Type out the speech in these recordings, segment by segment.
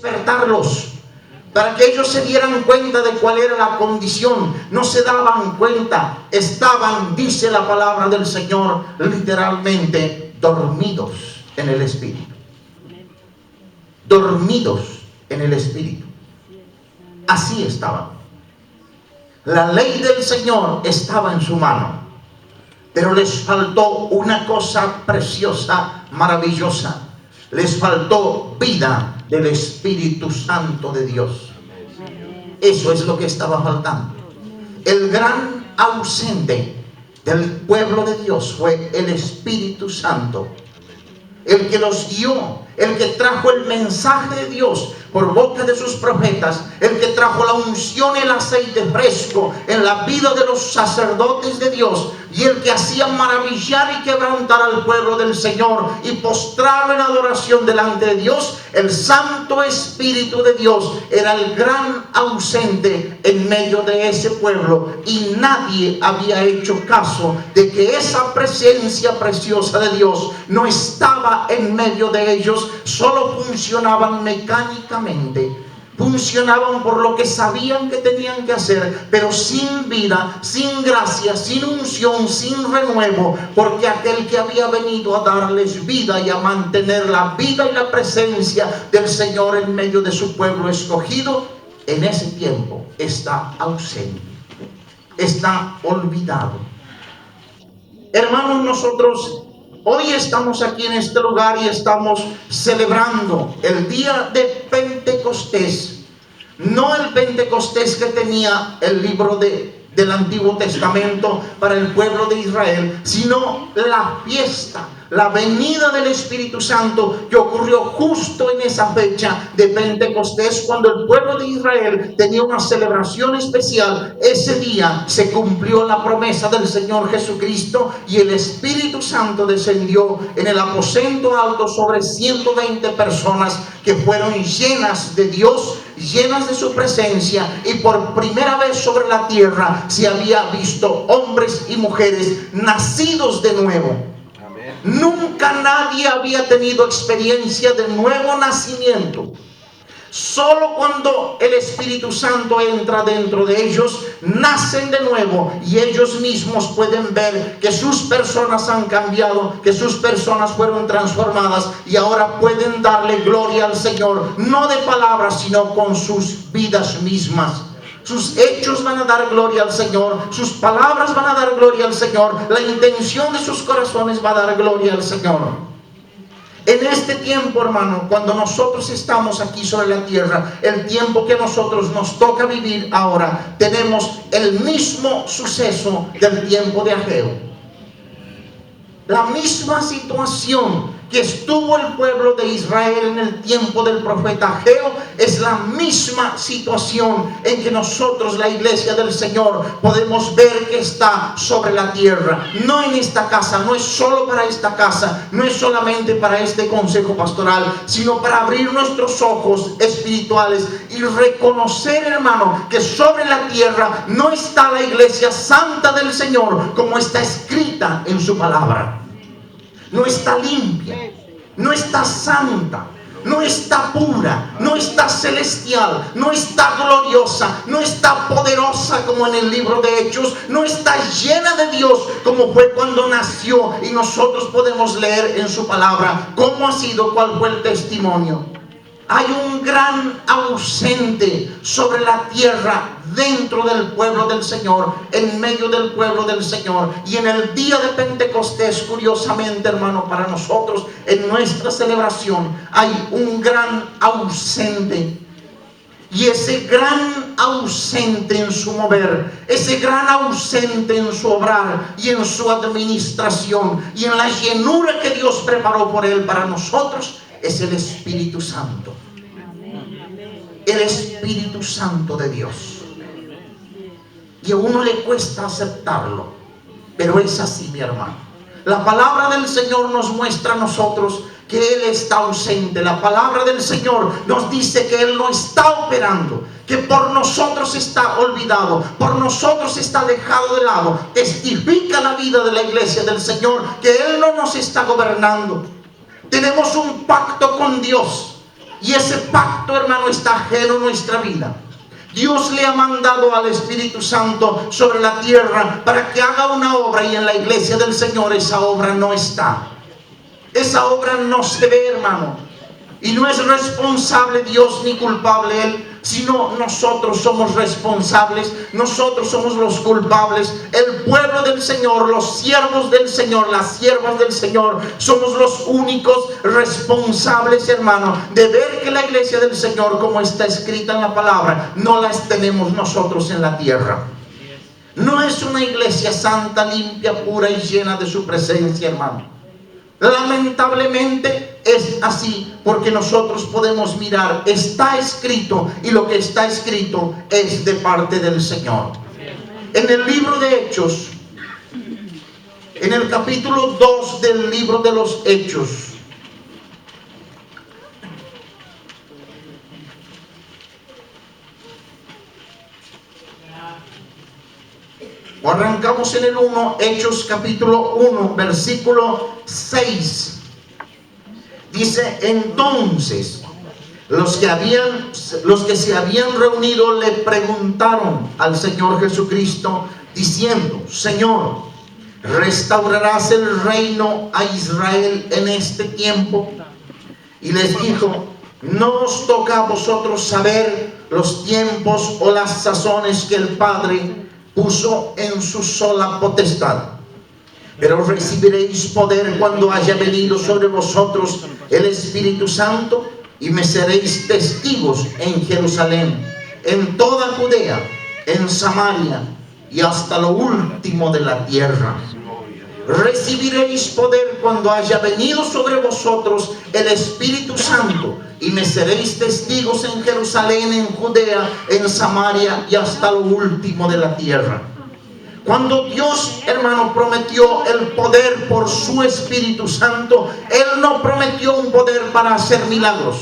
despertarlos, para que ellos se dieran cuenta de cuál era la condición. No se daban cuenta, estaban, dice la palabra del Señor, literalmente dormidos en el Espíritu. Dormidos en el Espíritu. Así estaban. La ley del Señor estaba en su mano, pero les faltó una cosa preciosa, maravillosa. Les faltó vida del Espíritu Santo de Dios. Eso es lo que estaba faltando. El gran ausente del pueblo de Dios fue el Espíritu Santo, el que los guió, el que trajo el mensaje de Dios por boca de sus profetas, el que trajo la unción y el aceite fresco en la vida de los sacerdotes de Dios, y el que hacía maravillar y quebrantar al pueblo del Señor y postrarlo en adoración delante de Dios. El Santo Espíritu de Dios era el gran ausente en medio de ese pueblo, y nadie había hecho caso de que esa presencia preciosa de Dios no estaba en medio de ellos. Solo funcionaban mecánicamente, funcionaban por lo que sabían que tenían que hacer, pero sin vida, sin gracia, sin unción, sin renuevo, porque aquel que había venido a darles vida y a mantener la vida y la presencia del Señor en medio de su pueblo escogido, en ese tiempo está ausente, está olvidado. Hermanos, nosotros hoy estamos aquí en este lugar y estamos celebrando el día de Pentecostés. No el Pentecostés que tenía el libro del Antiguo Testamento para el pueblo de Israel, sino la fiesta, la venida del Espíritu Santo que ocurrió justo en esa fecha de Pentecostés, cuando el pueblo de Israel tenía una celebración especial. Ese día se cumplió la promesa del Señor Jesucristo y el Espíritu Santo descendió en el aposento alto sobre 120 personas que fueron llenas de Dios, llenas de su presencia, y por primera vez sobre la tierra se había visto hombres y mujeres nacidos de nuevo. Nunca nadie había tenido experiencia de nuevo nacimiento. Solo cuando el Espíritu Santo entra dentro de ellos, nacen de nuevo, y ellos mismos pueden ver que sus personas han cambiado, que sus personas fueron transformadas, y ahora pueden darle gloria al Señor, no de palabras, sino con sus vidas mismas. Sus hechos van a dar gloria al Señor, sus palabras van a dar gloria al Señor, la intención de sus corazones va a dar gloria al Señor. En este tiempo, hermano, cuando nosotros estamos aquí sobre la tierra, el tiempo que a nosotros nos toca vivir ahora, tenemos el mismo suceso del tiempo de Ageo. La misma situación que estuvo el pueblo de Israel en el tiempo del profeta Ageo es la misma situación en que nosotros, la iglesia del Señor, podemos ver que está sobre la tierra. No en esta casa, no es solo para esta casa, no es solamente para este consejo pastoral, sino para abrir nuestros ojos espirituales y reconocer, hermano, que sobre la tierra no está la iglesia santa del Señor como está escrita en su palabra. No está limpia, no está santa, no está pura, no está celestial, no está gloriosa, no está poderosa como en el libro de Hechos, no está llena de Dios como fue cuando nació, y nosotros podemos leer en su palabra cómo ha sido, cuál fue el testimonio. Hay un gran ausente sobre la tierra, dentro del pueblo del Señor, en medio del pueblo del Señor. Y en el día de Pentecostés, curiosamente, hermano, para nosotros, en nuestra celebración, hay un gran ausente. Y ese gran ausente en su mover, ese gran ausente en su obrar y en su administración y en la llenura que Dios preparó por él para nosotros, es el Espíritu Santo. El Espíritu Santo de Dios. Y a uno le cuesta aceptarlo, pero es así, mi hermano. La palabra del Señor nos muestra a nosotros que Él está ausente. La palabra del Señor nos dice que Él no está operando, que por nosotros está olvidado, por nosotros está dejado de lado. Testifica la vida de la iglesia del Señor que Él no nos está gobernando. Tenemos un pacto con Dios, Y ese pacto, hermano, está ajeno a nuestra vida. Dios le ha mandado al Espíritu Santo sobre la tierra para que haga una obra, y en la iglesia del Señor esa obra no está. Esa obra no se ve, hermano. Y no es responsable Dios ni culpable Él, sino nosotros somos responsables, nosotros somos los culpables. El pueblo del Señor, los siervos del Señor, las siervas del Señor, somos los únicos responsables, hermano, de ver que la iglesia del Señor, como está escrita en la palabra, no la tenemos nosotros en la tierra. No es una iglesia santa, limpia, pura y llena de su presencia, hermano. Lamentablemente es así, porque nosotros podemos mirar, está escrito, y lo que está escrito es de parte del Señor. En el libro de Hechos, en el capítulo 2 del libro de los Hechos, o arrancamos en el 1, Hechos capítulo 1, versículo 6. Dice: entonces los que se habían reunido le preguntaron al Señor Jesucristo, diciendo: Señor, ¿restaurarás el reino a Israel en este tiempo? Y les dijo: no os toca a vosotros saber los tiempos o las sazones que el Padre puso en su sola potestad, pero recibiréis poder cuando haya venido sobre vosotros el Espíritu Santo, y me seréis testigos en Jerusalén, en toda Judea, en Samaria y hasta lo último de la tierra. Recibiréis poder cuando haya venido sobre vosotros el Espíritu Santo, y me seréis testigos en Jerusalén, en Judea, en Samaria y hasta lo último de la tierra. Cuando Dios, hermano, prometió el poder por su Espíritu Santo, Él no prometió un poder para hacer milagros.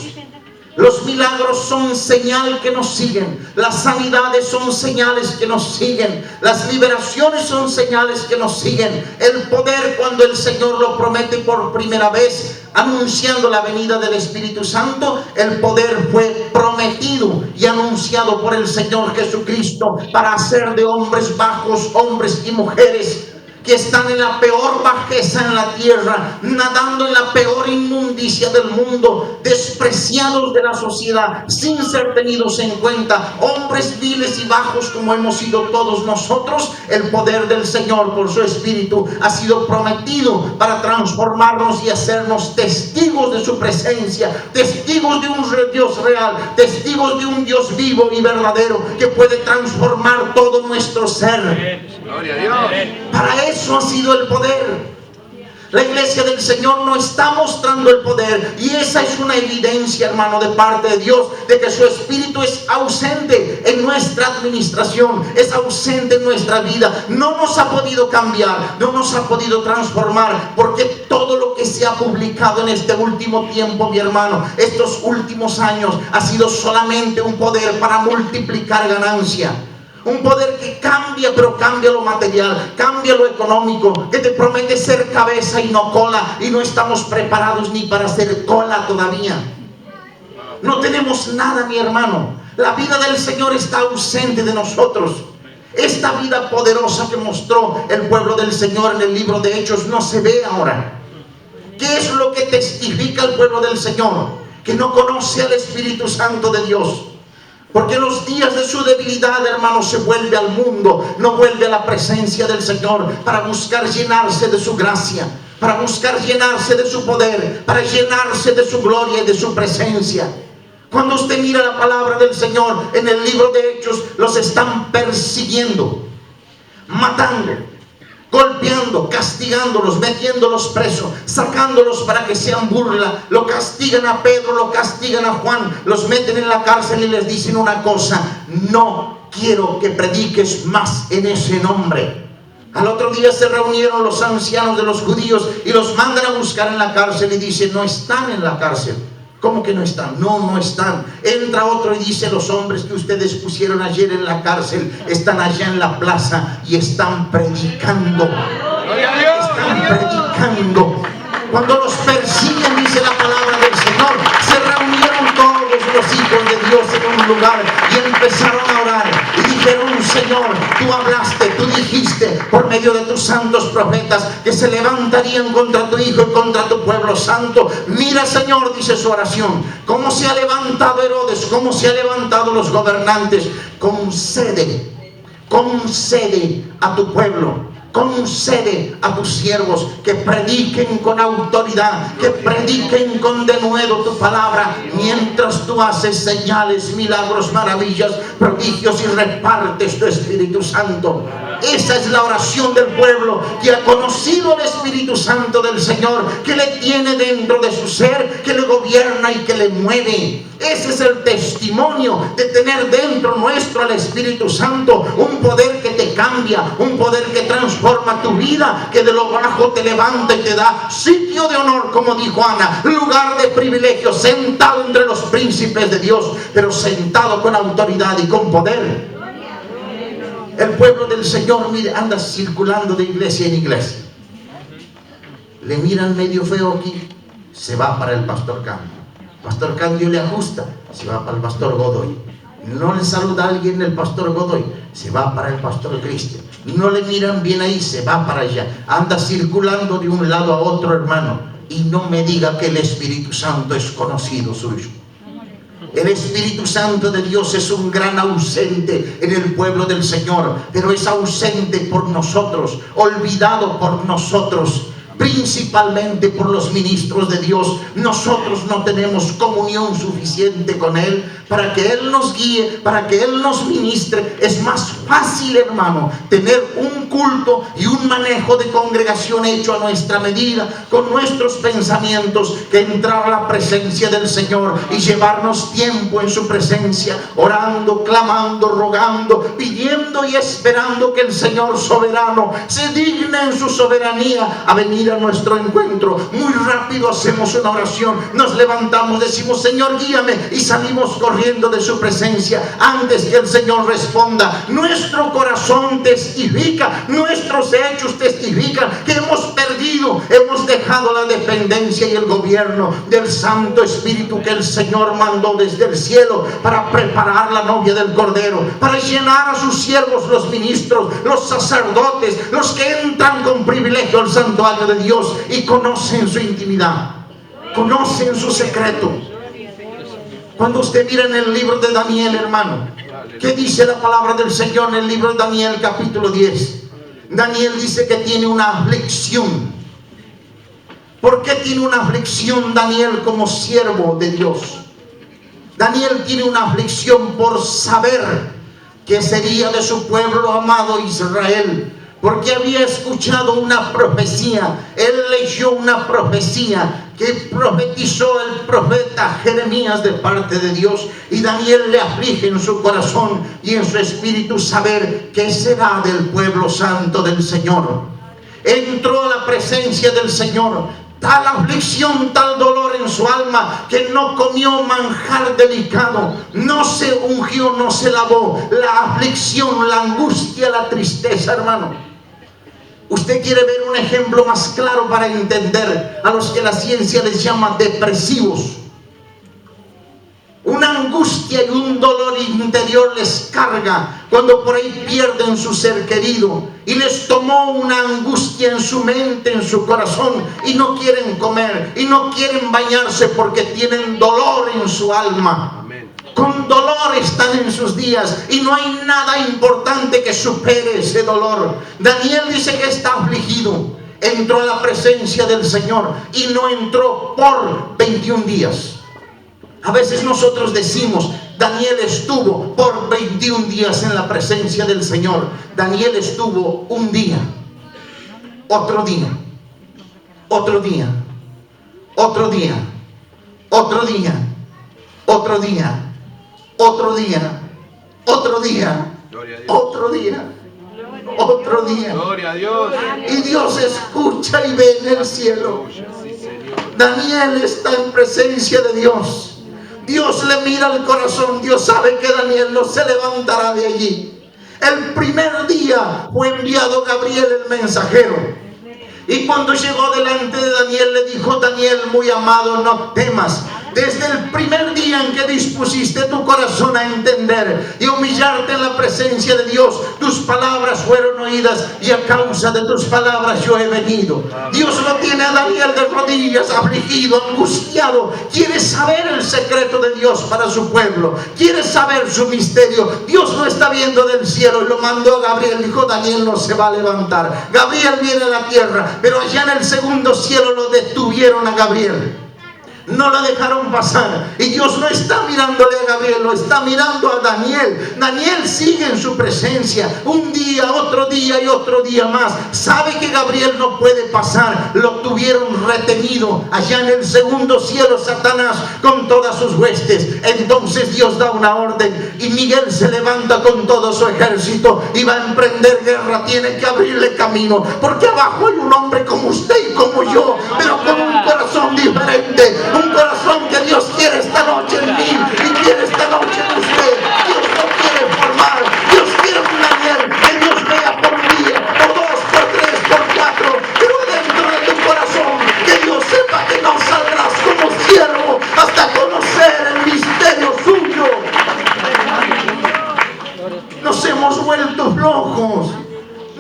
Los milagros son señal que nos siguen. Las sanidades son señales que nos siguen. Las liberaciones son señales que nos siguen. El poder, cuando el Señor lo promete por primera vez, anunciando la venida del Espíritu Santo, el poder fue prometido y anunciado por el Señor Jesucristo para hacer de hombres bajos, hombres y mujeres que están en la peor bajeza en la tierra, nadando en la peor inmundicia del mundo, despreciados de la sociedad, sin ser tenidos en cuenta, hombres viles y bajos como hemos sido todos nosotros. El poder del Señor por su Espíritu ha sido prometido para transformarnos y hacernos testigos de su presencia, testigos de un Dios real, testigos de un Dios vivo y verdadero que puede transformar todo nuestro ser. Gloria a Dios. Para eso ha sido el poder. La iglesia del Señor no está mostrando el poder, y esa es una evidencia, hermano, de parte de Dios, de que su Espíritu es ausente en nuestra administración, es ausente en nuestra vida. No nos ha podido cambiar, no nos ha podido transformar, porque todo lo que se ha publicado en este último tiempo, mi hermano, estos últimos años, ha sido solamente un poder para multiplicar ganancia. Un poder que cambia, pero cambia lo material, cambia lo económico, que te promete ser cabeza y no cola, y no estamos preparados ni para ser cola todavía. No tenemos nada, mi hermano. La vida del Señor está ausente de nosotros. Esta vida poderosa que mostró el pueblo del Señor en el libro de Hechos no se ve ahora. ¿Qué es lo que testifica el pueblo del Señor? Que no conoce al Espíritu Santo de Dios. Porque en los días de su debilidad, hermano, se vuelve al mundo, no vuelve a la presencia del Señor para buscar llenarse de su gracia, para buscar llenarse de su poder, para llenarse de su gloria y de su presencia. Cuando usted mira la palabra del Señor en el libro de Hechos, los están persiguiendo, matando, golpeando, castigándolos, metiéndolos presos, sacándolos para que sean burla. Lo castigan a Pedro, lo castigan a Juan, los meten en la cárcel y les dicen una cosa: no quiero que prediques más en ese nombre. Al otro día se reunieron los ancianos de los judíos y los mandan a buscar en la cárcel y dicen: no están en la cárcel. ¿Cómo que no están? No, no están. Entra otro y dice: los hombres que ustedes pusieron ayer en la cárcel están allá en la plaza y están predicando. Están predicando. Cuando los persiguen, dice la palabra del Señor, se reunieron todos los hijos de Dios en un lugar y empezaron a orar y dijeron: Señor, tú hablaste, tú dijiste por medio de tus santos profetas que se levantarían contra tu hijo y contra tu pueblo santo. Mira, Señor, dice su oración, cómo se ha levantado Herodes, cómo se ha levantado los gobernantes. Concede a tu pueblo, concede a tus siervos que prediquen con autoridad, que prediquen con denuedo tu palabra, mientras tú haces señales, milagros, maravillas, prodigios y repartes tu Espíritu Santo. Esa es la oración del pueblo que ha conocido el Espíritu Santo del Señor, que le tiene dentro de su ser, que le gobierna y que le mueve. Ese es el testimonio de tener dentro nuestro al Espíritu Santo, un poder que te cambia, un poder que transforma tu vida, que de lo bajo te levanta y te da sitio de honor, como dijo Ana, lugar de privilegio, sentado entre los príncipes de Dios, pero sentado con autoridad y con poder. El pueblo del Señor, mire, anda circulando de iglesia en iglesia. Le miran medio feo aquí, se va para el pastor Candio. Pastor Candio le ajusta, se va para el pastor Godoy. No le saluda a alguien el pastor Godoy, se va para el pastor Cristian. No le miran bien ahí, se va para allá. Anda circulando de un lado a otro, hermano. Y no me diga que el Espíritu Santo es conocido suyo. El Espíritu Santo de Dios es un gran ausente en el pueblo del Señor, pero es ausente por nosotros, olvidado por nosotros, principalmente por los ministros de Dios. Nosotros no tenemos comunión suficiente con Él para que Él nos guíe, para que Él nos ministre. Es más fácil, hermano, tener un culto y un manejo de congregación hecho a nuestra medida, con nuestros pensamientos, que entrar a la presencia del Señor y llevarnos tiempo en su presencia, orando, clamando, rogando, pidiendo y esperando que el Señor soberano se digne en su soberanía a venir a nuestro encuentro. Muy rápido hacemos una oración, nos levantamos, decimos: Señor, guíame, y salimos corriendo de su presencia antes que el Señor responda. Nuestro corazón testifica, nuestros hechos testifican que hemos perdido, hemos dejado la dependencia y el gobierno del Santo Espíritu que el Señor mandó desde el cielo para preparar la novia del Cordero, para llenar a sus siervos, los ministros, los sacerdotes, los que entran con privilegio al santuario de Dios y conocen su intimidad, conocen su secreto. Cuando usted mira en el libro de Daniel, hermano, ¿qué dice la palabra del Señor en el libro de Daniel, capítulo 10? Daniel dice que tiene una aflicción. ¿Por qué tiene una aflicción Daniel como siervo de Dios? Daniel tiene una aflicción por saber qué sería de su pueblo amado Israel, porque había escuchado una profecía. Él leyó una profecía que profetizó el profeta Jeremías de parte de Dios, y Daniel le aflige en su corazón y en su espíritu saber qué será del pueblo santo del Señor. Entró a la presencia del Señor, tal aflicción, tal dolor en su alma, que no comió manjar delicado, no se ungió, no se lavó. La aflicción, la angustia, la tristeza, hermano. Usted quiere ver un ejemplo más claro para entender a los que la ciencia les llama depresivos. Una angustia y un dolor interior les carga cuando por ahí pierden su ser querido, y les tomó una angustia en su mente, en su corazón, y no quieren comer y no quieren bañarse porque tienen dolor en su alma. Con dolor están en sus días y no hay nada importante que supere ese dolor. Daniel dice que está afligido. Entró a la presencia del Señor y no entró por 21 días. A veces nosotros decimos: Daniel estuvo por 21 días en la presencia del Señor. Daniel estuvo un día, otro día, otro día, otro día, otro día, otro día, otro día, otro día, otro día, otro día. Gloria a Dios. Y Dios escucha y ve en el cielo. Daniel está en presencia de Dios. Dios le mira el corazón. Dios sabe que Daniel no se levantará de allí. El primer día fue enviado Gabriel, el mensajero, y cuando llegó delante de Daniel le dijo: Daniel, muy amado, no temas. Desde el primer día en que dispusiste tu corazón a entender y humillarte en la presencia de Dios, tus palabras fueron oídas y a causa de tus palabras yo he venido. Dios no tiene a Daniel de rodillas, afligido, angustiado. Quiere saber el secreto de Dios para su pueblo. Quiere saber su misterio. Dios lo está viendo del cielo y lo mandó a Gabriel. Dijo: Daniel no se va a levantar. Gabriel viene a la tierra, pero allá en el segundo cielo lo detuvieron a Gabriel. No la dejaron pasar. Y Dios no está mirándole a Gabriel, lo está mirando a Daniel. Daniel sigue en su presencia. Un día, otro día y otro día más. Sabe que Gabriel no puede pasar. Lo tuvieron retenido allá en el segundo cielo, Satanás con todas sus huestes. Entonces Dios da una orden y Miguel se levanta con todo su ejército y va a emprender guerra. Tiene que abrirle camino, porque abajo hay un hombre como usted y como yo, pero con un corazón diferente. Un corazón que Dios quiere esta noche en mí y quiere esta noche en usted. Dios no quiere formar. Dios quiere un Daniel que Dios vea por un día, por dos, por tres, por cuatro, pero dentro de tu corazón que Dios sepa que no saldrás como siervo hasta conocer el misterio suyo. Nos hemos vuelto flojos.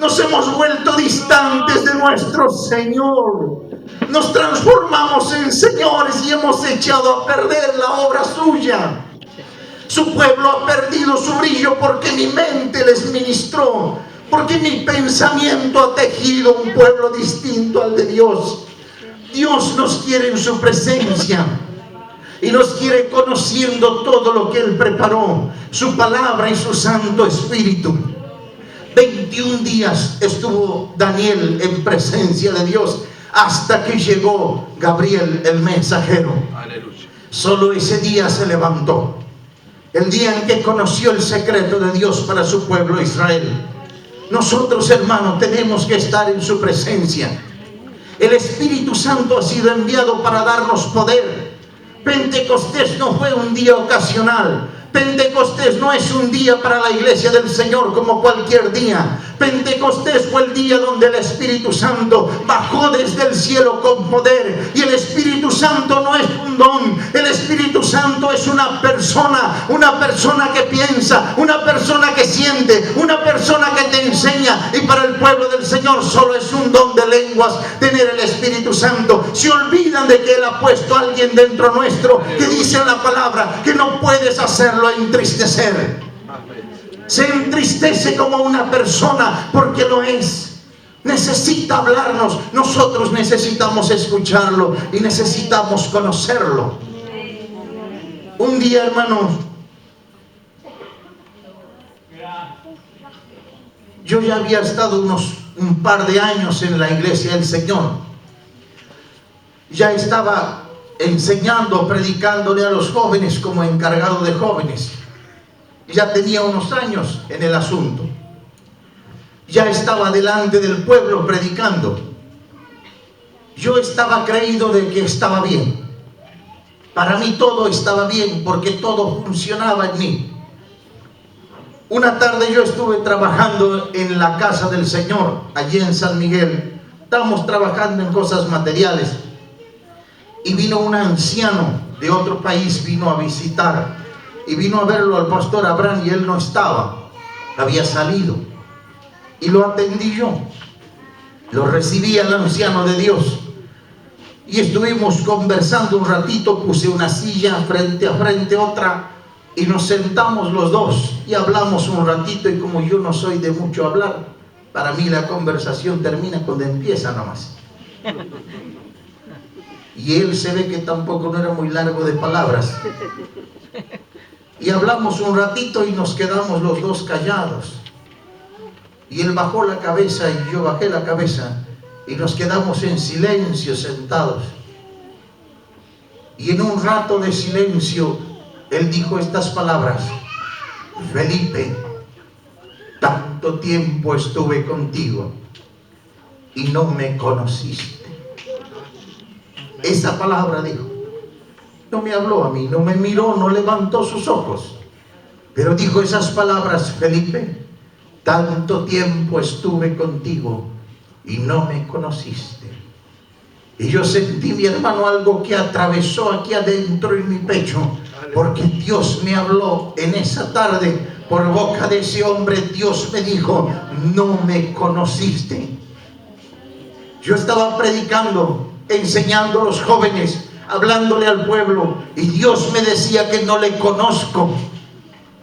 Nos hemos vuelto distantes de nuestro Señor. Nos transformamos en señores y hemos echado a perder la obra suya. Su pueblo ha perdido su brillo porque mi mente les ministró, porque mi pensamiento ha tejido un pueblo distinto al de Dios. Dios nos quiere en su presencia y nos quiere conociendo todo lo que Él preparó, su palabra y su Santo Espíritu. 21 días estuvo Daniel en presencia de Dios hasta que llegó Gabriel el mensajero. Aleluya. Solo ese día se levantó, el día en que conoció el secreto de Dios para su pueblo Israel. Nosotros, hermanos, tenemos que estar en su presencia. El Espíritu Santo ha sido enviado para darnos poder. Pentecostés no fue un día ocasional. Pentecostés no es un día para la iglesia del Señor como cualquier día. Pentecostés fue el día donde el Espíritu Santo bajó desde el cielo con poder. Y el Espíritu Santo no es un don. El Espíritu Santo es una persona que piensa, una persona que siente, una persona que te enseña. Y para el pueblo del Señor solo es un don de lenguas tener el Espíritu Santo. Se olvidan de que Él ha puesto a alguien dentro nuestro que dice en la palabra que no puedes hacerlo entristecer. Se entristece como una persona porque lo es. Necesita hablarnos. Nosotros necesitamos escucharlo y necesitamos conocerlo. Un día, hermanos, yo ya había estado un par de años en la iglesia del Señor. Ya estaba enseñando, predicándole a los jóvenes como encargado de jóvenes. Ya tenía unos años en el asunto. Ya estaba delante del pueblo predicando. Yo estaba creído de que estaba bien. Para mí todo estaba bien porque todo funcionaba en mí. Una tarde yo estuve trabajando en la casa del Señor, allí en San Miguel. Estábamos trabajando en cosas materiales. Y vino un anciano de otro país, vino a visitar. Y vino a verlo al pastor Abraham y él no estaba, había salido. Y lo atendí yo. Lo recibí al anciano de Dios. Y estuvimos conversando un ratito, puse una silla frente a frente, otra, y nos sentamos los dos y hablamos un ratito. Y como yo no soy de mucho hablar, para mí la conversación termina cuando empieza nomás. Y él se ve que tampoco no era muy largo de palabras. Y hablamos un ratito y nos quedamos los dos callados. Y él bajó la cabeza y yo bajé la cabeza. Y nos quedamos en silencio sentados. Y en un rato de silencio, él dijo estas palabras: Felipe, tanto tiempo estuve contigo y no me conociste. Esa palabra dijo. No me habló a mí, no me miró, no levantó sus ojos. Pero dijo esas palabras: Felipe, tanto tiempo estuve contigo y no me conociste. Y yo sentí, mi hermano, algo que atravesó aquí adentro en mi pecho, porque Dios me habló en esa tarde por boca de ese hombre. Dios me dijo: no me conociste. Yo estaba predicando, enseñando a los jóvenes, hablándole al pueblo, y Dios me decía que no le conozco.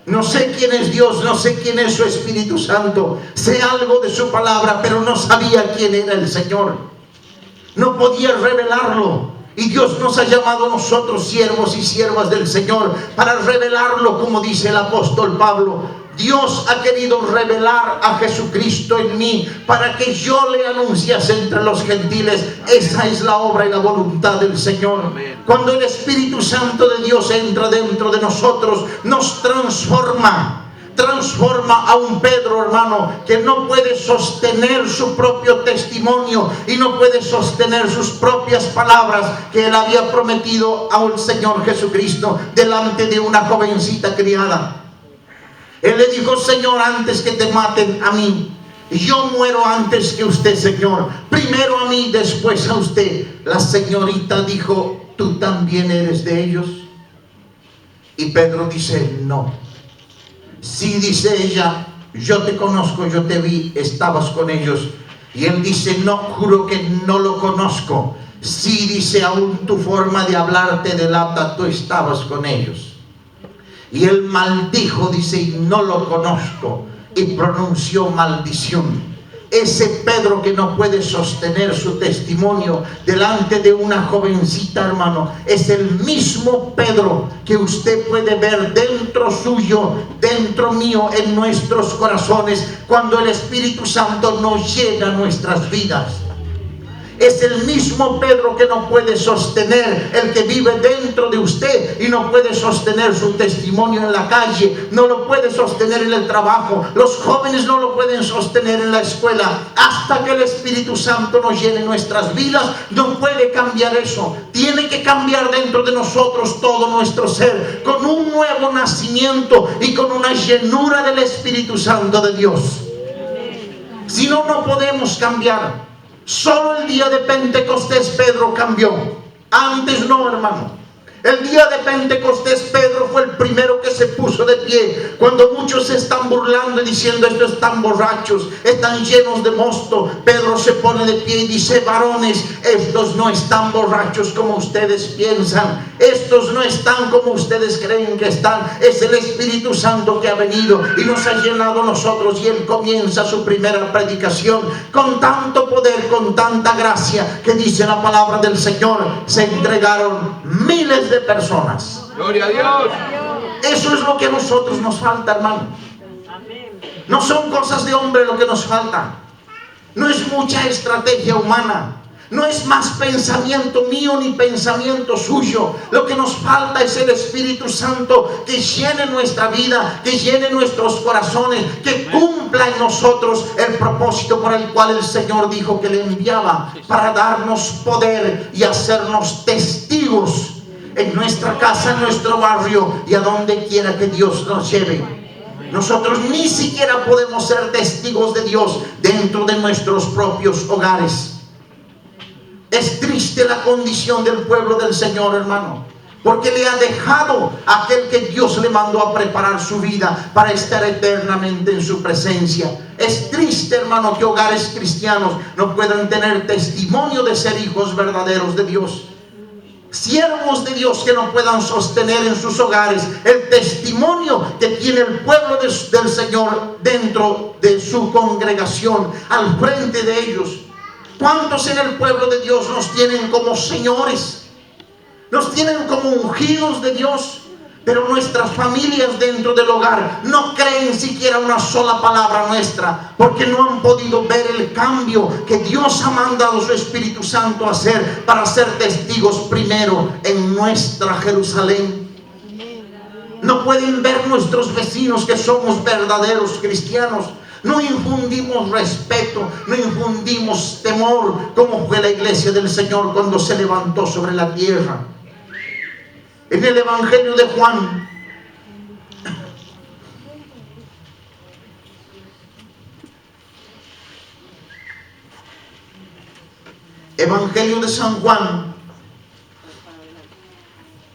No sé quién es Dios, no sé quién es su Espíritu Santo. Sé algo de su palabra, pero no sabía quién era el Señor. No podía revelarlo. Y Dios nos ha llamado a nosotros, siervos y siervas del Señor, para revelarlo, como dice el apóstol Pablo. Dios ha querido revelar a Jesucristo en mí, para que yo le anunciase entre los gentiles. Esa es la obra y la voluntad del Señor. Cuando el Espíritu Santo de Dios entra dentro de nosotros, nos transforma a un Pedro, hermano, que no puede sostener su propio testimonio y no puede sostener sus propias palabras que él había prometido al Señor Jesucristo delante de una jovencita criada. Él le dijo: Señor, antes que te maten a mí, yo muero antes que usted, Señor. Primero a mí, después a usted. La señorita dijo: ¿tú también eres de ellos? Y Pedro dice: no. Sí, dice ella, yo te conozco, yo te vi, estabas con ellos. Y él dice: no, juro que no lo conozco. Sí, dice, aún tu forma de hablar te delata, tú estabas con ellos. Y él maldijo, dice, y no lo conozco, y pronunció maldición. Ese Pedro que no puede sostener su testimonio delante de una jovencita, hermano, es el mismo Pedro que usted puede ver dentro suyo, dentro mío, en nuestros corazones, cuando el Espíritu Santo nos llena nuestras vidas. Es el mismo Pedro que no puede sostener, el que vive dentro de usted y no puede sostener su testimonio en la calle, no lo puede sostener en el trabajo. Los jóvenes no lo pueden sostener en la escuela. Hasta que el Espíritu Santo nos llene nuestras vidas, no puede cambiar eso. Tiene que cambiar dentro de nosotros todo nuestro ser, con un nuevo nacimiento y con una llenura del Espíritu Santo de Dios. Si no, no podemos cambiar. Solo el día de Pentecostés Pedro cambió. Antes no, hermano. El día de Pentecostés Pedro fue el primero que se puso de pie. Cuando muchos se están burlando y diciendo: estos están borrachos, están llenos de mosto, Pedro se pone de pie y dice: varones, estos no están borrachos como ustedes piensan. Estos no están como ustedes creen que están. Es el Espíritu Santo que ha venido y nos ha llenado a nosotros. Y él comienza su primera predicación con tanto poder, con tanta gracia, que dice la palabra del Señor: se entregaron miles de personas. Gloria a Dios. Eso es lo que a nosotros nos falta, hermano. No son cosas de hombre lo que nos falta. No es mucha estrategia humana. No es más pensamiento mío ni pensamiento suyo. Lo que nos falta es el Espíritu Santo que llene nuestra vida, que llene nuestros corazones, que cumpla en nosotros el propósito por el cual el Señor dijo que le enviaba, para darnos poder y hacernos testigos en nuestra casa, en nuestro barrio y a donde quiera que Dios nos lleve. Nosotros ni siquiera podemos ser testigos de Dios dentro de nuestros propios hogares. Es triste la condición del pueblo del Señor, hermano, porque le ha dejado a aquel que Dios le mandó a preparar su vida para estar eternamente en su presencia. Es triste, hermano, que hogares cristianos no puedan tener testimonio de ser hijos verdaderos de Dios. Siervos de Dios que no puedan sostener en sus hogares el testimonio que tiene el pueblo del Señor dentro de su congregación, al frente de ellos. ¿Cuántos en el pueblo de Dios nos tienen como señores? Nos tienen como ungidos de Dios, pero nuestras familias dentro del hogar no creen siquiera una sola palabra nuestra, porque no han podido ver el cambio que Dios ha mandado su Espíritu Santo a hacer, para ser testigos primero en nuestra Jerusalén. No pueden ver nuestros vecinos que somos verdaderos cristianos. No infundimos respeto, no infundimos temor, como fue la iglesia del Señor cuando se levantó sobre la tierra. En el Evangelio de Juan, Evangelio de San Juan,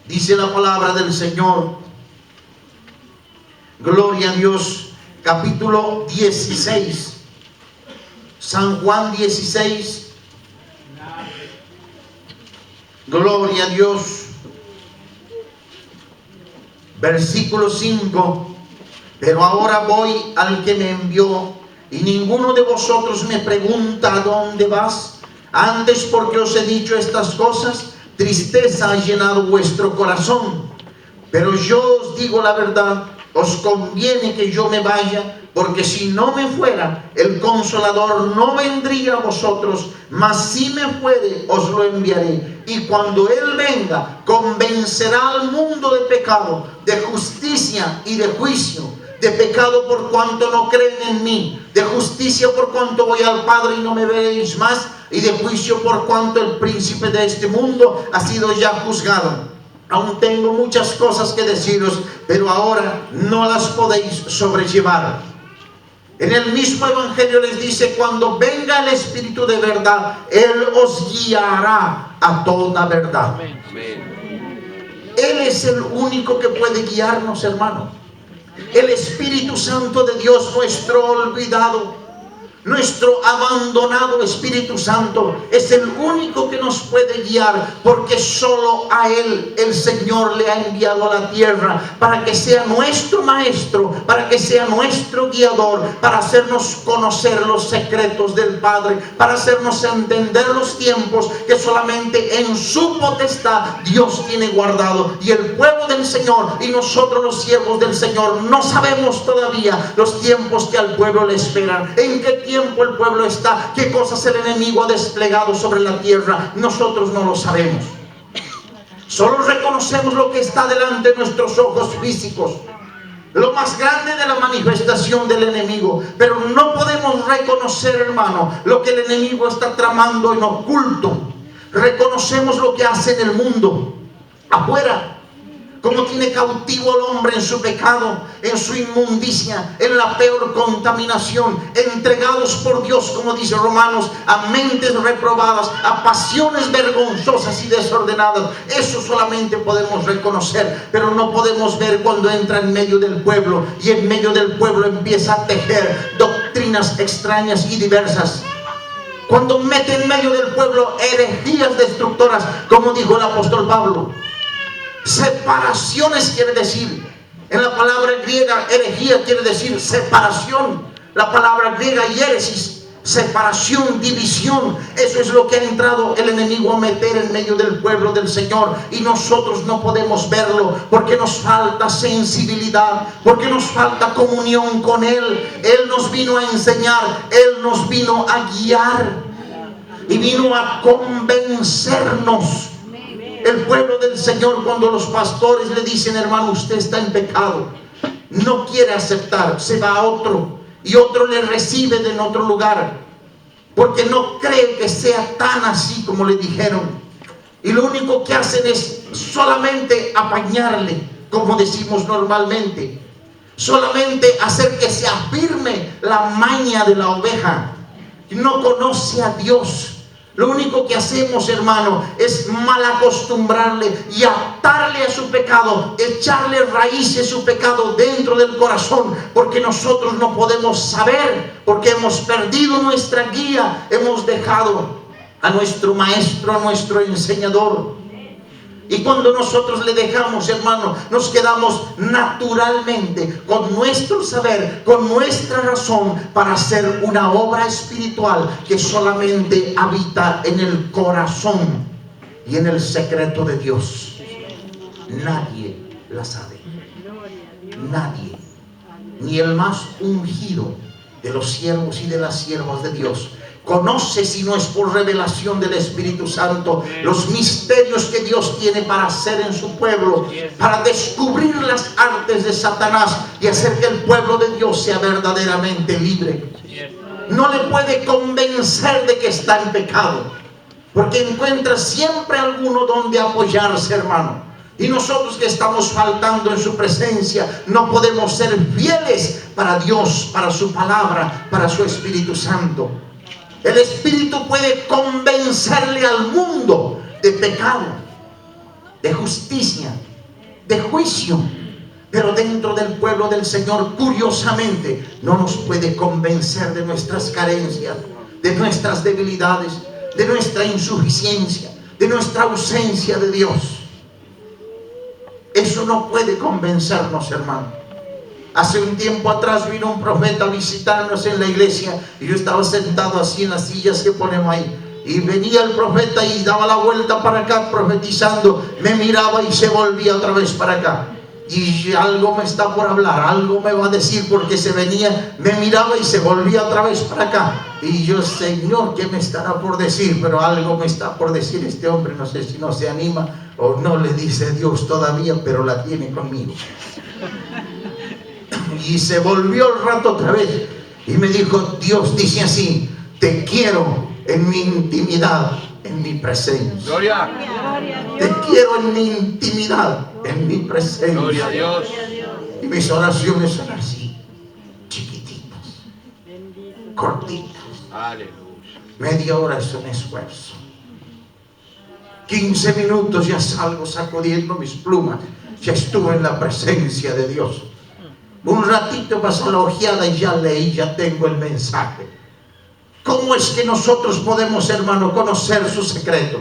dice la palabra del Señor, gloria a Dios, capítulo 16, San Juan 16, gloria a Dios, versículo 5. Pero ahora voy al que me envió, y ninguno de vosotros me pregunta: ¿a dónde vas? Antes, porque os he dicho estas cosas, tristeza ha llenado vuestro corazón. Pero yo os digo la verdad, os conviene que yo me vaya, porque si no me fuera, el Consolador no vendría a vosotros, mas si me fuere, os lo enviaré. Y cuando Él venga, convencerá al mundo de pecado, de justicia y de juicio. De pecado por cuanto no creen en mí, de justicia por cuanto voy al Padre y no me veréis más, y de juicio por cuanto el príncipe de este mundo ha sido ya juzgado. Aún tengo muchas cosas que deciros, pero ahora no las podéis sobrellevar. En el mismo Evangelio les dice: cuando venga el Espíritu de verdad, Él os guiará a toda verdad. Él es el único que puede guiarnos, hermano. El Espíritu Santo de Dios, nuestro olvidado, nuestro abandonado Espíritu Santo, es el único que nos puede guiar, porque solo a Él el Señor le ha enviado a la tierra para que sea nuestro maestro, para que sea nuestro guiador, para hacernos conocer los secretos del Padre, para hacernos entender los tiempos que solamente en su potestad Dios tiene guardado. Y el pueblo del Señor y nosotros los siervos del Señor no sabemos todavía los tiempos que al pueblo le esperan. ¿En qué tiempo el pueblo está? ¿Qué cosas el enemigo ha desplegado sobre la tierra? Nosotros no lo sabemos. Solo reconocemos lo que está delante de nuestros ojos físicos, lo más grande de la manifestación del enemigo. Pero no podemos reconocer, hermano, lo que el enemigo está tramando en oculto. Reconocemos lo que hace en el mundo afuera, cómo tiene cautivo al hombre en su pecado, en su inmundicia, en la peor contaminación, entregados por Dios, como dice Romanos, a mentes reprobadas, a pasiones vergonzosas y desordenadas. Eso solamente podemos reconocer, pero no podemos ver cuando entra en medio del pueblo, y en medio del pueblo empieza a tejer doctrinas extrañas y diversas. Cuando mete en medio del pueblo herejías destructoras, como dijo el apóstol Pablo. Separaciones quiere decir, en la palabra griega herejía quiere decir separación. La palabra griega hieresis, separación, división. Eso es lo que ha entrado el enemigo a meter en medio del pueblo del Señor, y nosotros no podemos verlo porque nos falta sensibilidad, porque nos falta comunión con Él. Él nos vino a enseñar, Él nos vino a guiar y vino a convencernos. El pueblo del Señor, cuando los pastores le dicen: hermano, usted está en pecado, no quiere aceptar, se va a otro, y otro le recibe en otro lugar, porque no cree que sea tan así como le dijeron. Y lo único que hacen es solamente apañarle, como decimos normalmente, solamente hacer que se afirme la maña de la oveja. No conoce a Dios. Lo único que hacemos, hermano, es mal acostumbrarle y atarle a su pecado, echarle raíces a su pecado dentro del corazón, porque nosotros no podemos saber, porque hemos perdido nuestra guía, hemos dejado a nuestro maestro, a nuestro enseñador. Y cuando nosotros le dejamos, hermano, nos quedamos naturalmente con nuestro saber, con nuestra razón, para hacer una obra espiritual que solamente habita en el corazón y en el secreto de Dios. Nadie la sabe. Nadie, ni el más ungido de los siervos y de las siervas de Dios, conoce, si no es por revelación del Espíritu Santo, los misterios que Dios tiene para hacer en su pueblo, para descubrir las artes de Satanás y hacer que el pueblo de Dios sea verdaderamente libre. No le puede convencer de que está en pecado, porque encuentra siempre alguno donde apoyarse, hermano. Y nosotros que estamos faltando en su presencia, no podemos ser fieles para Dios, para su palabra, para su Espíritu Santo. El Espíritu puede convencerle al mundo de pecado, de justicia, de juicio. Pero dentro del pueblo del Señor, curiosamente, no nos puede convencer de nuestras carencias, de nuestras debilidades, de nuestra insuficiencia, de nuestra ausencia de Dios. Eso no puede convencernos, hermano. Hace un tiempo atrás vino un profeta a visitarnos en la iglesia y yo estaba sentado así en las sillas que ponemos ahí. Y venía el profeta y daba la vuelta para acá profetizando, me miraba y se volvía otra vez para acá. Y algo me está por hablar, algo me va a decir, porque se venía, me miraba y se volvía otra vez para acá. Y yo, Señor, ¿qué me estará por decir? Pero algo me está por decir este hombre, no sé si no se anima o no le dice Dios todavía, pero la tiene conmigo. Y se volvió el rato otra vez y me dijo, Dios dice así, te quiero en mi intimidad, en mi presencia. Gloria. Te quiero en mi intimidad, en mi presencia. Gloria a Dios. Y mis oraciones son así, chiquititas, cortitas. Aleluya. Media hora es un esfuerzo. 15 minutos ya salgo sacudiendo mis plumas. Ya estuve en la presencia de Dios. Un ratito pasó la ojeada y ya leí, ya tengo el mensaje. ¿Cómo es que nosotros podemos, hermano, conocer su secreto?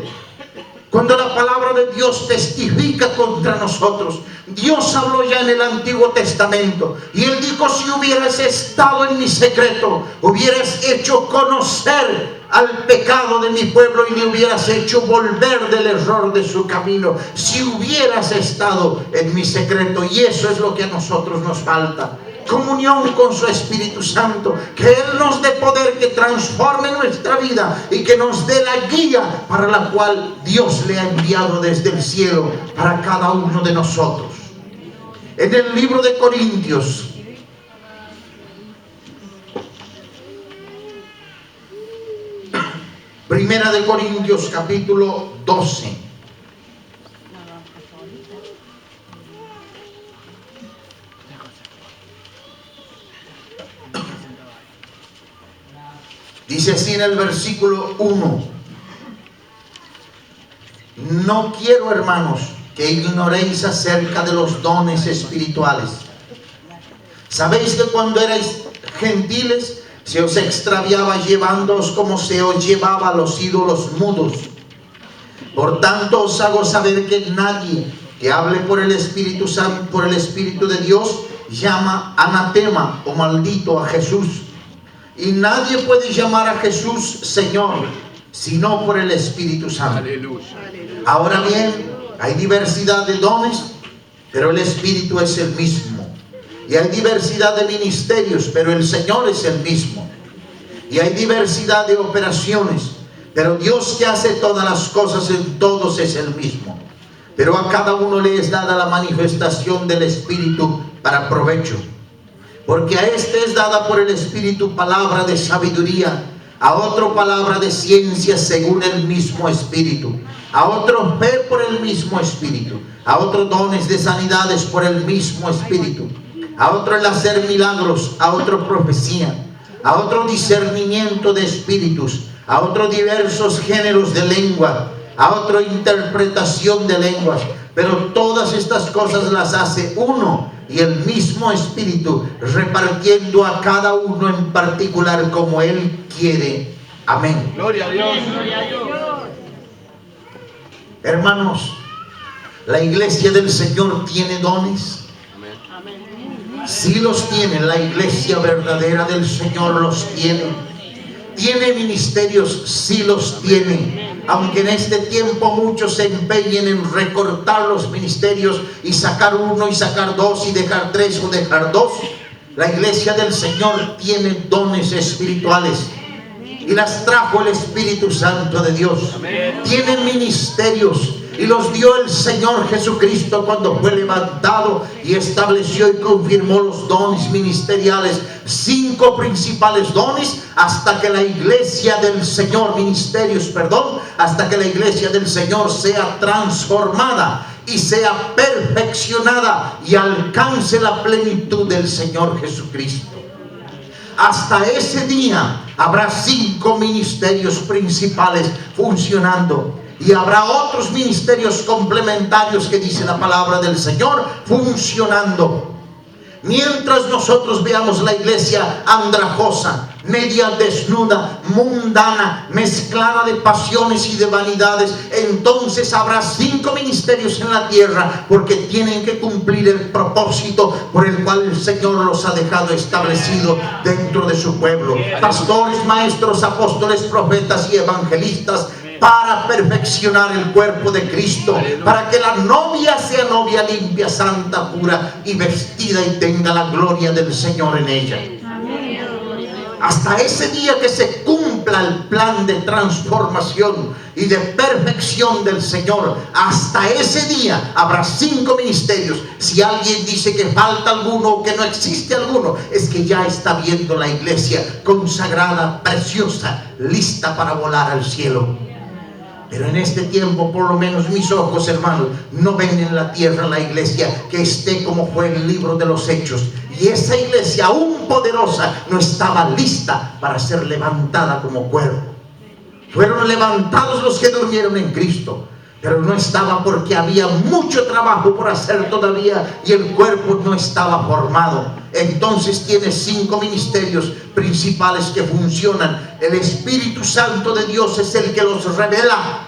Cuando la palabra de Dios testifica contra nosotros. Dios habló ya en el Antiguo Testamento y Él dijo, si hubieras estado en mi secreto, hubieras hecho conocer al pecado de mi pueblo y le hubieras hecho volver del error de su camino. Si hubieras estado en mi secreto, y eso es lo que a nosotros nos falta. Comunión con su Espíritu Santo, que Él nos dé poder que transforme nuestra vida y que nos dé la guía para la cual Dios le ha enviado desde el cielo para cada uno de nosotros. En el libro de Corintios, Primera de Corintios capítulo 12. Dice así en el versículo 1. No quiero, hermanos, que ignoréis acerca de los dones espirituales. Sabéis que cuando erais gentiles se os extraviaba llevándoos como se os llevaba a los ídolos mudos. Por tanto os hago saber que nadie que hable por el Espíritu Santo, por el Espíritu de Dios, llama anatema o maldito a Jesús. Y nadie puede llamar a Jesús Señor, sino por el Espíritu Santo. Aleluya. Ahora bien, hay diversidad de dones, pero el Espíritu es el mismo. Y hay diversidad de ministerios, pero el Señor es el mismo. Y hay diversidad de operaciones, pero Dios que hace todas las cosas en todos es el mismo. Pero a cada uno le es dada la manifestación del Espíritu para provecho. Porque a este es dada por el Espíritu palabra de sabiduría, a otro palabra de ciencia según el mismo Espíritu, a otro fe por el mismo Espíritu, a otro dones de sanidades por el mismo Espíritu, a otro el hacer milagros, a otro profecía, a otro discernimiento de espíritus, a otro diversos géneros de lengua, a otro interpretación de lenguas. Pero todas estas cosas las hace uno y el mismo Espíritu, repartiendo a cada uno en particular como Él quiere. Amén. Gloria a Dios. Hermanos, la iglesia del Señor tiene dones. Sí los tiene, la iglesia verdadera del Señor los tiene. ¿Tiene ministerios? Sí los tiene. Aunque en este tiempo muchos se empeñen en recortar los ministerios y sacar uno y sacar dos y dejar tres o dejar dos, la iglesia del Señor tiene dones espirituales y las trajo el Espíritu Santo de Dios. Tiene ministerios y los dio el Señor Jesucristo cuando fue levantado y estableció y confirmó los dones ministeriales. 5 principales dones hasta que la iglesia del Señor, hasta que la iglesia del Señor sea transformada y sea perfeccionada y alcance la plenitud del Señor Jesucristo. hasta ese día habrá 5 ministerios principales funcionando. Y habrá otros ministerios complementarios que dice la palabra del Señor funcionando. Mientras nosotros veamos la iglesia andrajosa, media desnuda, mundana, mezclada de pasiones y de vanidades, entonces habrá 5 ministerios en la tierra, porque tienen que cumplir el propósito por el cual el Señor los ha dejado establecido dentro de su pueblo: pastores, maestros, apóstoles, profetas y evangelistas, para perfeccionar el cuerpo de Cristo, para que la novia sea novia limpia, santa, pura y vestida y tenga la gloria del Señor en ella. Hasta ese día que se cumpla el plan de transformación y de perfección del Señor, hasta ese día habrá 5 ministerios. Si alguien dice que falta alguno o que no existe alguno, es que ya está viendo la iglesia consagrada, preciosa, lista para volar al cielo. Pero en este tiempo, por lo menos mis ojos, hermanos, no ven en la tierra la iglesia que esté como fue el libro de los Hechos. Y esa iglesia aún poderosa no estaba lista para ser levantada como cuerpo. Fueron levantados los que durmieron en Cristo, pero no estaba, porque había mucho trabajo por hacer todavía y el cuerpo no estaba formado. Entonces tiene 5 ministerios principales que funcionan. El Espíritu Santo de Dios es el que los revela.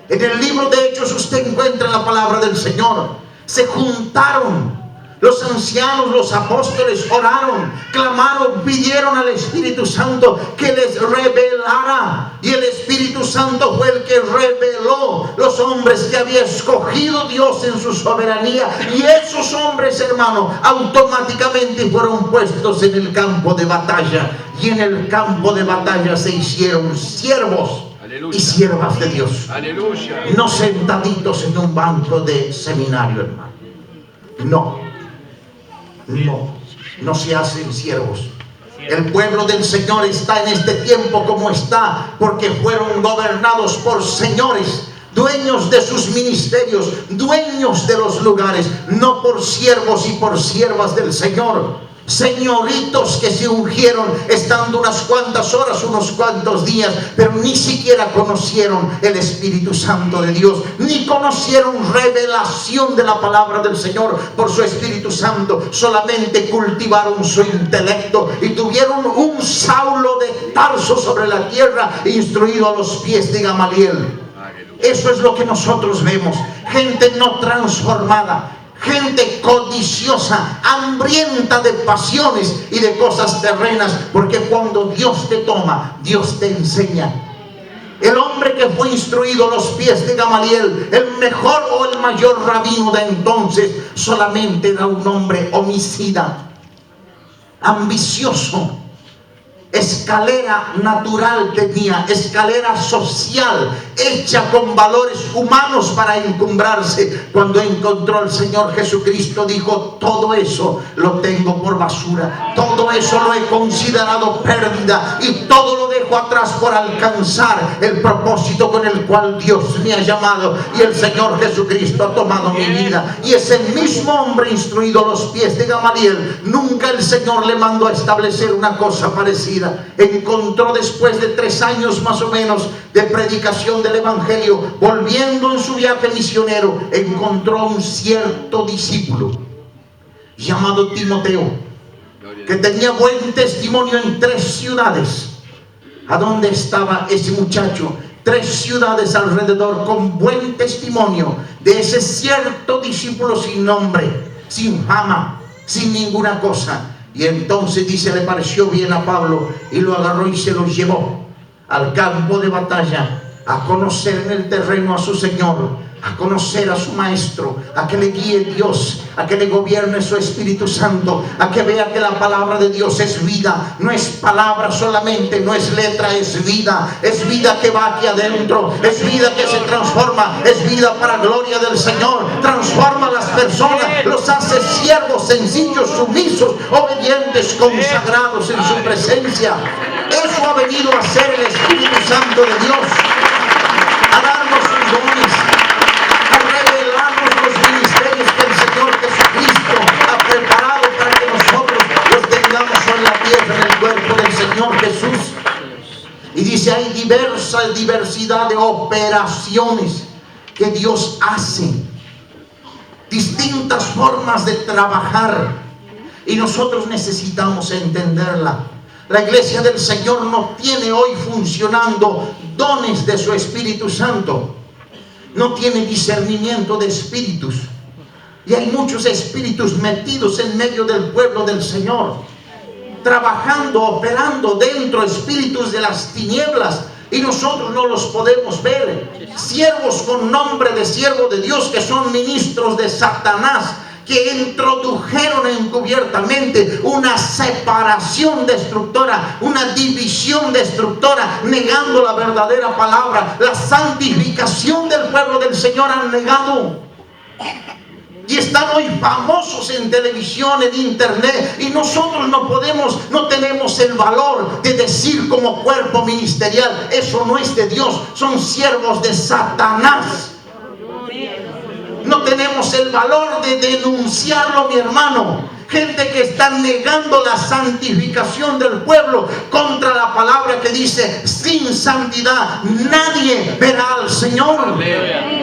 En el libro de Hechos usted encuentra la palabra del Señor. Se juntaron los ancianos, los apóstoles, oraron, clamaron, pidieron al Espíritu Santo que les revelara. Y el Espíritu Santo fue el que reveló los hombres que había escogido Dios en su soberanía. Y esos hombres, hermano, automáticamente fueron puestos en el campo de batalla. Y en el campo de batalla se hicieron siervos y siervas de Dios. Aleluya. No sentaditos en un banco de seminario, hermano. No se hacen siervos. El pueblo del Señor está en este tiempo como está porque fueron gobernados por señores, dueños de sus ministerios, dueños de los lugares, no por siervos y por siervas del Señor. Señoritos que se ungieron estando unas cuantas horas, unos cuantos días, pero ni siquiera conocieron el Espíritu Santo de Dios, ni conocieron revelación de la palabra del Señor por su Espíritu Santo. Solamente cultivaron su intelecto y tuvieron un Saulo de Tarso sobre la tierra, instruido a los pies de Gamaliel. Eso es lo que nosotros vemos: gente no transformada, gente codiciosa, hambrienta de pasiones y de cosas terrenas, porque cuando Dios te toma, Dios te enseña. El hombre que fue instruido a los pies de Gamaliel, el mejor o el mayor rabino de entonces, solamente era un hombre homicida, ambicioso. Escalera natural tenía, escalera social, hecha con valores humanos para encumbrarse. Cuando encontró al Señor Jesucristo, dijo: todo eso lo tengo por basura, todo eso lo he considerado pérdida y todo lo dejo atrás por alcanzar el propósito con el cual Dios me ha llamado. Y el Señor Jesucristo ha tomado mi vida. Y ese mismo hombre instruido a los pies de Gamaliel, nunca el Señor le mandó a establecer una cosa parecida. Encontró, después de 3 años más o menos de predicación del Evangelio, volviendo en su viaje misionero, encontró un cierto discípulo llamado Timoteo, que tenía buen testimonio en 3 ciudades. ¿A dónde estaba ese muchacho? 3 ciudades alrededor con buen testimonio de ese cierto discípulo sin nombre, sin fama, sin ninguna cosa. Y entonces dice, le pareció bien a Pablo y lo agarró y se lo llevó al campo de batalla, a conocer en el terreno a su Señor, a conocer a su Maestro, a que le guíe Dios, a que le gobierne su Espíritu Santo, a que vea que la palabra de Dios es vida, no es palabra solamente, no es letra, es vida que va aquí adentro, es vida que se transforma, es vida para gloria del Señor, transforma a las personas, los hace siervos, sencillos, sumisos, obedientes, consagrados en su presencia. Eso ha venido a ser el Espíritu Santo de Dios, a darnos sus dones, a revelarnos los ministerios que el Señor Jesucristo ha preparado para que nosotros los tengamos en la tierra. el cuerpo del Señor Jesús. Y dice, hay diversidad de operaciones que Dios hace, distintas formas de trabajar, y nosotros necesitamos entenderla. La iglesia del Señor no tiene hoy funcionando dones de su Espíritu Santo, no tiene discernimiento de espíritus, y hay muchos espíritus metidos en medio del pueblo del Señor, trabajando, operando dentro, espíritus de las tinieblas, y nosotros no los podemos ver. Siervos con nombre de siervo de Dios, que son ministros de Satanás, que introdujeron encubiertamente una separación destructora, una división destructora, negando la verdadera palabra. La santificación del pueblo del Señor han negado. Y están hoy famosos en televisión, en internet, y nosotros no tenemos el valor de decir como cuerpo ministerial, eso no es de Dios, son siervos de Satanás. No tenemos el valor de denunciarlo, mi hermano. Gente que está negando la santificación del pueblo contra la palabra que dice, sin santidad nadie verá al Señor.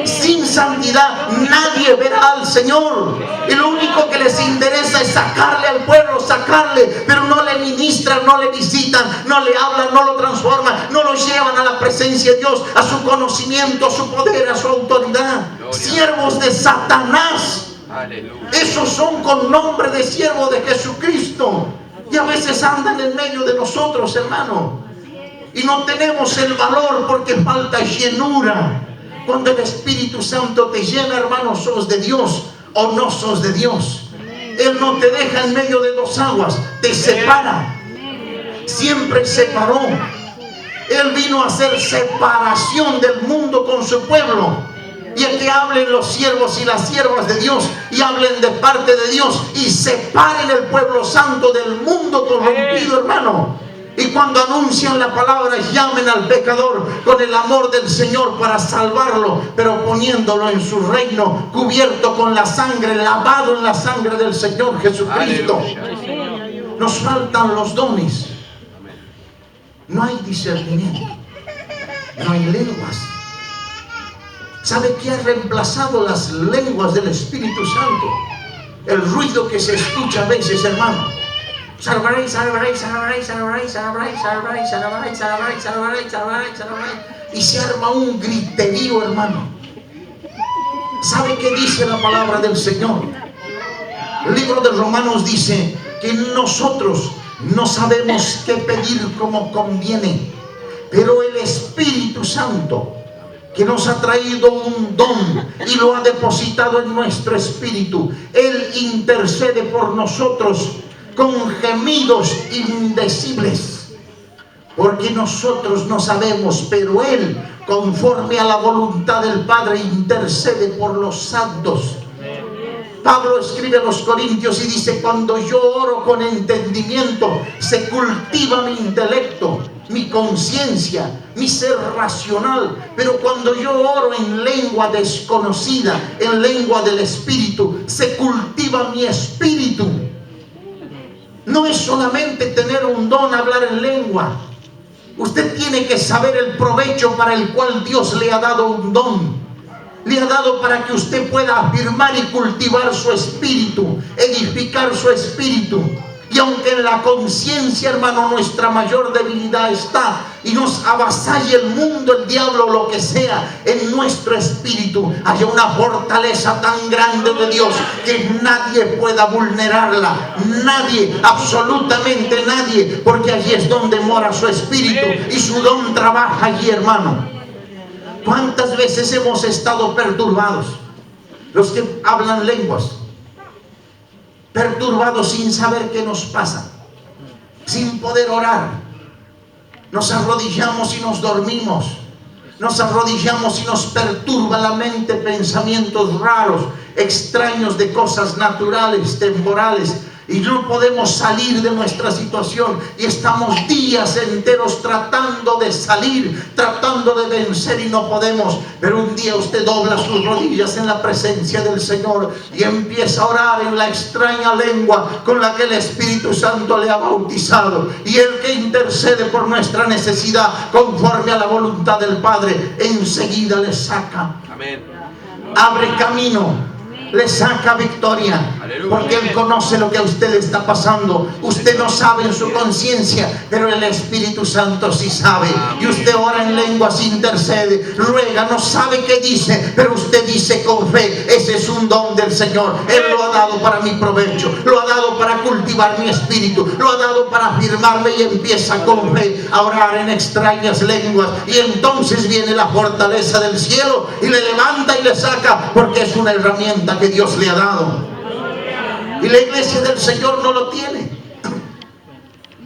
Sin santidad nadie verá al Señor. Y lo único que les interesa es sacarle al pueblo, sacarle, pero no le ministran, no le visitan, no le hablan, no lo transforman, no lo llevan a la presencia de Dios, a su conocimiento, a su poder, a su autoridad. Siervos de Satanás. Aleluya. Esos son con nombre de siervo de Jesucristo, y a veces andan en medio de nosotros, hermano, y no tenemos el valor porque falta llenura. Cuando el Espíritu Santo te llena, hermano, sos de Dios o no sos de Dios. Él no te deja en medio de dos aguas, te separa. Siempre separó. Él vino a hacer separación del mundo con su pueblo. Y a que hablen los siervos y las siervas de Dios, y hablen de parte de Dios, y separen el pueblo santo del mundo corrompido, hermano. Y cuando anuncian la palabra, llamen al pecador con el amor del Señor para salvarlo, pero poniéndolo en su reino, cubierto con la sangre, lavado en la sangre del Señor Jesucristo. Nos faltan los dones. No hay discernimiento, no hay lenguas. ¿Sabe qué ha reemplazado las lenguas del Espíritu Santo? El ruido que se escucha a veces, hermano. Y se arma un griterío, hermano. ¿Sabe qué dice la palabra del Señor? El libro de Romanos dice que nosotros no sabemos qué pedir como conviene, pero el Espíritu Santo, que nos ha traído un don y lo ha depositado en nuestro espíritu, Él intercede por nosotros con gemidos indecibles, porque nosotros no sabemos, pero Él, conforme a la voluntad del Padre, intercede por los santos. Pablo escribe a los Corintios y dice, cuando yo oro con entendimiento, se cultiva mi intelecto, mi conciencia, mi ser racional. Pero cuando yo oro en lengua desconocida, en lengua del Espíritu, se cultiva mi espíritu. No es solamente tener un don, hablar en lengua. Usted tiene que saber el provecho para el cual Dios le ha dado un don. Le ha dado para que usted pueda afirmar y cultivar su espíritu, edificar su espíritu. Y aunque en la conciencia, hermano, nuestra mayor debilidad está, y nos avasalle el mundo, el diablo, lo que sea, en nuestro espíritu haya una fortaleza tan grande de Dios que nadie pueda vulnerarla. Nadie, absolutamente nadie, porque allí es donde mora su espíritu y su don trabaja allí, hermano. ¿Cuántas veces hemos estado perturbados? Los que hablan lenguas, perturbados sin saber qué nos pasa, sin poder orar. Nos arrodillamos y nos dormimos. Nos arrodillamos y nos perturba la mente pensamientos raros, extraños de cosas naturales, temporales, y no podemos salir de nuestra situación y estamos días enteros tratando de salir, tratando de vencer y no podemos. Pero un día usted dobla sus rodillas en la presencia del Señor y empieza a orar en la extraña lengua con la que el Espíritu Santo le ha bautizado, y el que intercede por nuestra necesidad conforme a la voluntad del Padre enseguida le saca. Amén. Abre camino, le saca victoria, porque Él conoce lo que a usted le está pasando. Usted no sabe en su conciencia, pero el Espíritu Santo sí sabe. Y usted ora en lenguas, intercede, ruega, no sabe qué dice, pero usted dice con fe. Ese es un don del Señor. Él lo ha dado para mi provecho, lo ha dado para cultivar mi espíritu, lo ha dado para afirmarme, y empieza con fe a orar en extrañas lenguas, y entonces viene la fortaleza del cielo y le levanta y le saca, porque es una herramienta que Dios le ha dado. Y la iglesia del Señor no lo tiene,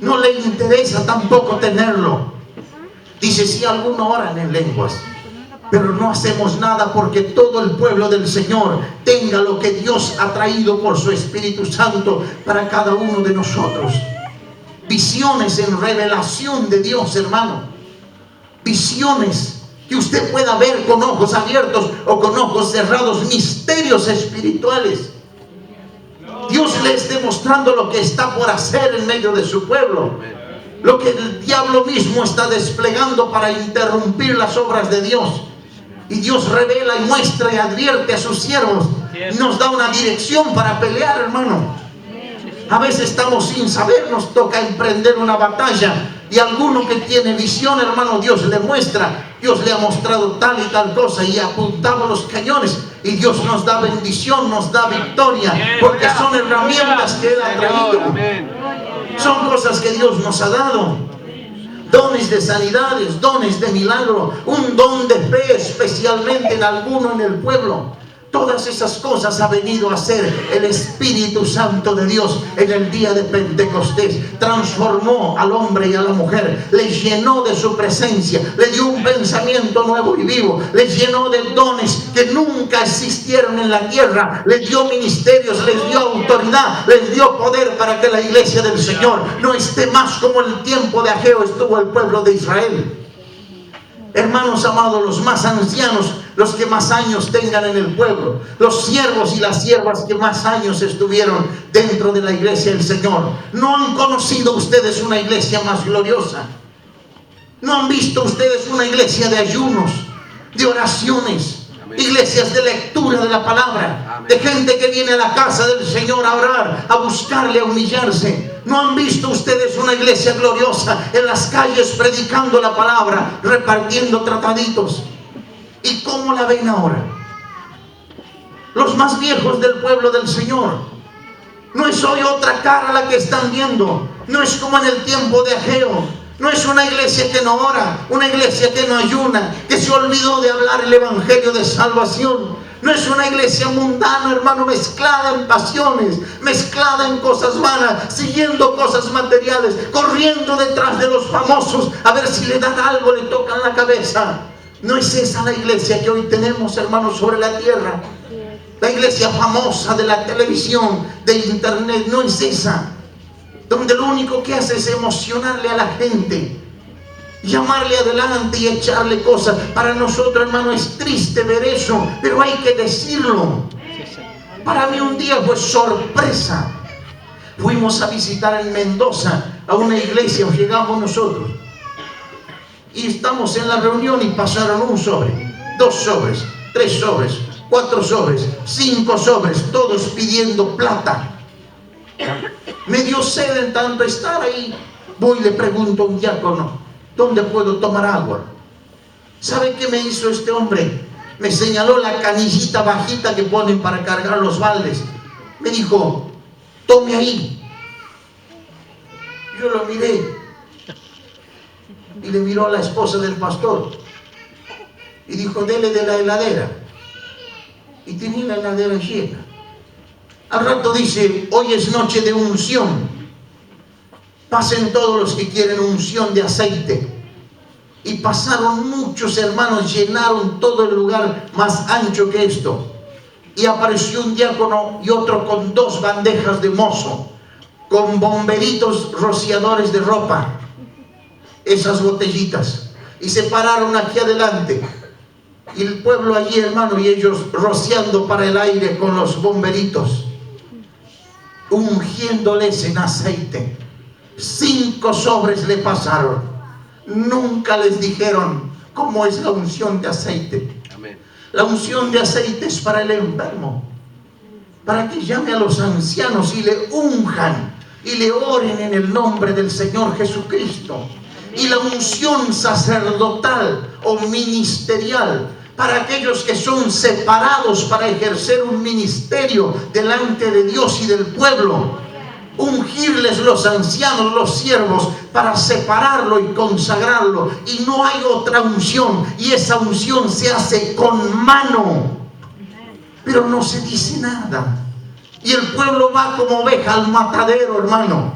no le interesa tampoco tenerlo. Dice: si alguno oran en lenguas, pero no hacemos nada porque todo el pueblo del Señor tenga lo que Dios ha traído por su Espíritu Santo para cada uno de nosotros. Visiones en revelación de Dios, hermano. Visiones que usted pueda ver con ojos abiertos o con ojos cerrados, misterios espirituales. Dios le esté mostrando lo que está por hacer en medio de su pueblo, lo que el diablo mismo está desplegando para interrumpir las obras de Dios. Y Dios revela y muestra y advierte a sus siervos, y nos da una dirección para pelear, hermano. A veces estamos sin saber, nos toca emprender una batalla, y alguno que tiene visión, hermano, Dios le muestra. Dios le ha mostrado tal y tal cosa, y apuntamos los cañones, y Dios nos da bendición, nos da victoria, porque son herramientas que Él ha traído. Son cosas que Dios nos ha dado. Dones de sanidades, dones de milagro, un don de fe especialmente en alguno en el pueblo. Todas esas cosas ha venido a hacer el Espíritu Santo de Dios en el día de Pentecostés. Transformó al hombre y a la mujer, les llenó de su presencia, le dio un pensamiento nuevo y vivo, les llenó de dones que nunca existieron en la tierra, les dio ministerios, les dio autoridad, les dio poder para que la iglesia del Señor no esté más como en el tiempo de Ageo estuvo el pueblo de Israel. Hermanos amados, los más ancianos, los que más años tengan en el pueblo, los siervos y las siervas que más años estuvieron dentro de la iglesia del Señor, no han conocido ustedes una iglesia más gloriosa. No han visto ustedes una iglesia de ayunos, de oraciones, iglesias de lectura de la palabra, de gente que viene a la casa del Señor a orar, a buscarle, a humillarse. ¿No han visto ustedes una iglesia gloriosa en las calles predicando la palabra, repartiendo trataditos? ¿Y cómo la ven ahora? Los más viejos del pueblo del Señor. No es hoy otra cara la que están viendo. No es como en el tiempo de Ageo. No es una iglesia que no ora, una iglesia que no ayuna, que se olvidó de hablar el evangelio de salvación. No es una iglesia mundana, hermano, mezclada en pasiones, mezclada en cosas vanas, siguiendo cosas materiales, corriendo detrás de los famosos a ver si le dan algo, le tocan la cabeza. No es esa la iglesia que hoy tenemos, hermanos, sobre la tierra. La iglesia famosa de la televisión, de internet, no es esa. Donde lo único que hace es emocionarle a la gente, llamarle adelante y echarle cosas. Para nosotros, hermano, es triste ver eso, pero hay que decirlo. Para mí un día fue sorpresa. Fuimos a visitar en Mendoza a una iglesia, llegamos nosotros, y estamos en la reunión y pasaron un sobre, 2 sobres, 3 sobres, 4 sobres, 5 sobres, todos pidiendo plata. Me dio sed en tanto estar ahí. Voy y le pregunto a un diácono: ¿dónde puedo tomar agua? ¿Sabe qué me hizo este hombre? Me señaló la canillita bajita que ponen para cargar los baldes. Me dijo: tome ahí. Yo lo miré y le miró a la esposa del pastor y dijo: dele de la heladera. Y tenía la heladera llena. Al rato dice: hoy es noche de unción, pasen todos los que quieren unción de aceite. Y pasaron muchos hermanos, llenaron todo el lugar más ancho que esto. Y apareció un diácono y otro con 2 bandejas de mozo. con bomberitos rociadores de ropa, esas botellitas, y se pararon aquí adelante, y el pueblo allí, hermano, y ellos rociando para el aire con los bomberitos, ungiéndoles en aceite. 5 sobres le pasaron. Nunca les dijeron cómo es la unción de aceite. Amén. La unción de aceite es para el enfermo, para que llame a los ancianos y le unjan y le oren en el nombre del Señor Jesucristo. Y la unción sacerdotal o ministerial para aquellos que son separados para ejercer un ministerio delante de Dios y del pueblo. Ungirles los ancianos, los siervos, para separarlo y consagrarlo. Y no hay otra unción, y esa unción se hace con mano, pero no se dice nada. Y el pueblo va como oveja al matadero, hermano.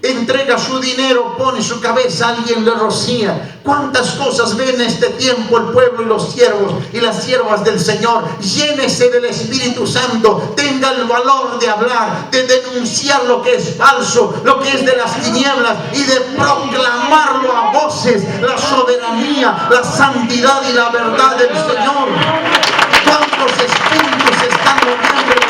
Entrega su dinero, pone su cabeza, alguien le rocía. ¿Cuántas cosas ven en este tiempo el pueblo y los siervos y las siervas del Señor? Llénese del Espíritu Santo, tenga el valor de hablar, de denunciar lo que es falso, lo que es de las tinieblas, y de proclamarlo a voces, la soberanía, la santidad y la verdad del Señor. ¿Cuántos espíritus están moviendo